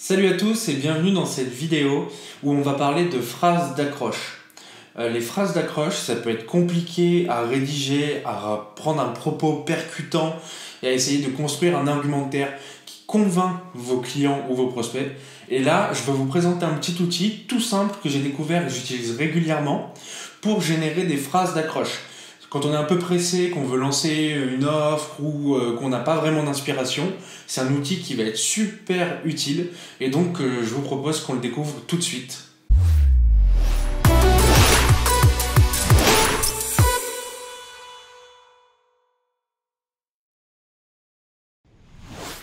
Salut à tous et bienvenue dans cette vidéo où on va parler de phrases d'accroche. Les phrases d'accroche, ça peut être compliqué à rédiger, à prendre un propos percutant et à essayer de construire un argumentaire qui convainc vos clients ou vos prospects. Et là, je vais vous présenter un petit outil tout simple que j'ai découvert et que j'utilise régulièrement pour générer des phrases d'accroche. Quand on est un peu pressé, qu'on veut lancer une offre ou qu'on n'a pas vraiment d'inspiration, c'est un outil qui va être super utile et donc je vous propose qu'on le découvre tout de suite.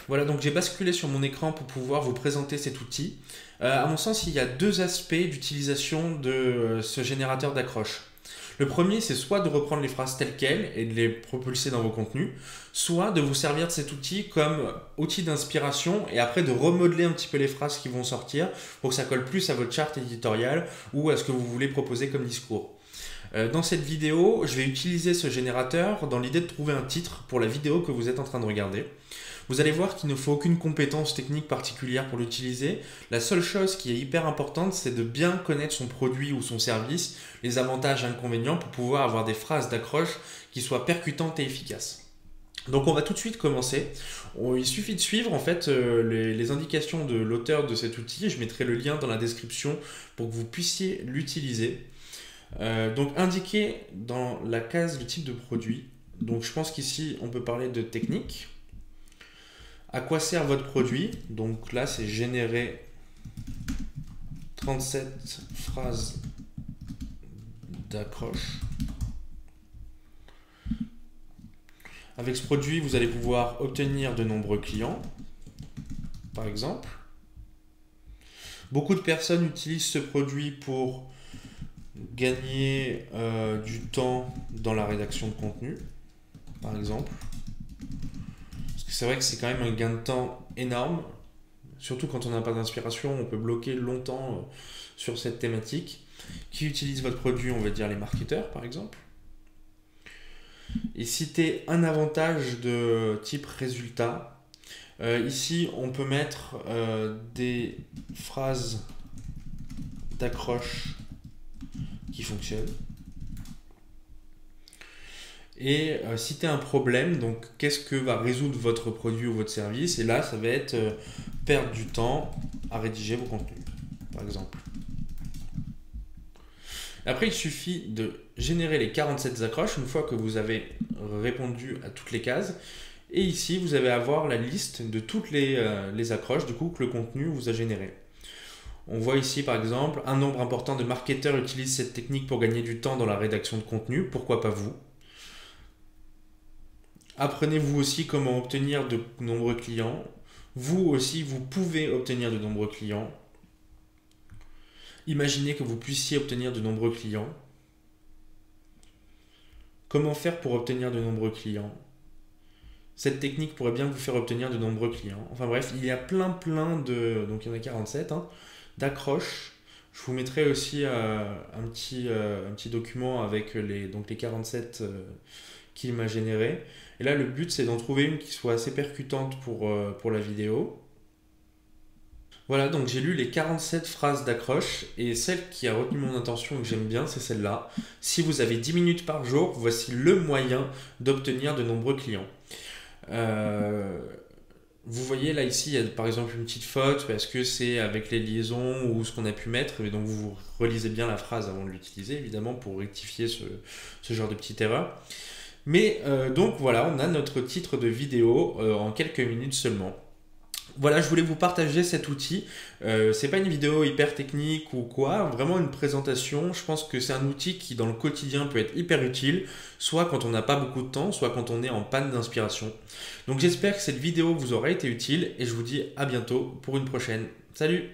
Voilà, donc j'ai basculé sur mon écran pour pouvoir vous présenter cet outil. À mon sens, il y a deux aspects d'utilisation de ce générateur d'accroche. Le premier, c'est soit de reprendre les phrases telles quelles et de les propulser dans vos contenus, soit de vous servir de cet outil comme outil d'inspiration et après de remodeler un petit peu les phrases qui vont sortir pour que ça colle plus à votre charte éditoriale ou à ce que vous voulez proposer comme discours. Dans cette vidéo, je vais utiliser ce générateur dans l'idée de trouver un titre pour la vidéo que vous êtes en train de regarder. Vous allez voir qu'il ne faut aucune compétence technique particulière pour l'utiliser. La seule chose qui est hyper importante, c'est de bien connaître son produit ou son service, les avantages et inconvénients pour pouvoir avoir des phrases d'accroche qui soient percutantes et efficaces. Donc on va tout de suite commencer. Il suffit de suivre en fait les indications de l'auteur de cet outil. Je mettrai le lien dans la description pour que vous puissiez l'utiliser. Donc indiquez dans la case le type de produit. Donc je pense qu'ici on peut parler de technique. À quoi sert votre produit? Donc là, c'est générer 37 phrases d'accroche. Avec ce produit, vous allez pouvoir obtenir de nombreux clients, par exemple. Beaucoup de personnes utilisent ce produit pour gagner du temps dans la rédaction de contenu, par exemple. C'est vrai que c'est quand même un gain de temps énorme, surtout quand on n'a pas d'inspiration, on peut bloquer longtemps sur cette thématique. Qui utilise votre produit? On va dire les marketeurs par exemple. Et citer un avantage de type résultat. Ici, on peut mettre des phrases d'accroche qui fonctionnent. Et citer un problème, donc qu'est-ce que va résoudre votre produit ou votre service, et là ça va être perdre du temps à rédiger vos contenus, par exemple. Après il suffit de générer les 47 accroches une fois que vous avez répondu à toutes les cases, et ici vous allez avoir la liste de toutes les accroches du coup que le contenu vous a généré. On voit ici par exemple un nombre important de marketeurs utilisent cette technique pour gagner du temps dans la rédaction de contenu, pourquoi pas vous? Apprenez-vous aussi comment obtenir de nombreux clients. Vous aussi, vous pouvez obtenir de nombreux clients. Imaginez que vous puissiez obtenir de nombreux clients. Comment faire pour obtenir de nombreux clients? Cette technique pourrait bien vous faire obtenir de nombreux clients. Enfin bref, il y a plein de... Donc il y en a 47, d'accroches. Je vous mettrai aussi un petit document avec les 47 qu'il m'a généré. Et là, le but, c'est d'en trouver une qui soit assez percutante pour la vidéo. Voilà, donc j'ai lu les 47 phrases d'accroche et celle qui a retenu mon attention et que j'aime bien, c'est celle-là. Si vous avez 10 minutes par jour, voici le moyen d'obtenir de nombreux clients. Vous voyez là ici, il y a par exemple une petite faute parce que c'est avec les liaisons ou ce qu'on a pu mettre. Et donc vous relisez bien la phrase avant de l'utiliser, évidemment, pour rectifier ce genre de petite erreur. Mais donc voilà, on a notre titre de vidéo en quelques minutes seulement. Voilà, je voulais vous partager cet outil. C'est pas une vidéo hyper technique ou quoi, vraiment une présentation. Je pense que c'est un outil qui dans le quotidien peut être hyper utile, soit quand on n'a pas beaucoup de temps, soit quand on est en panne d'inspiration. Donc j'espère que cette vidéo vous aura été utile et je vous dis à bientôt pour une prochaine. Salut!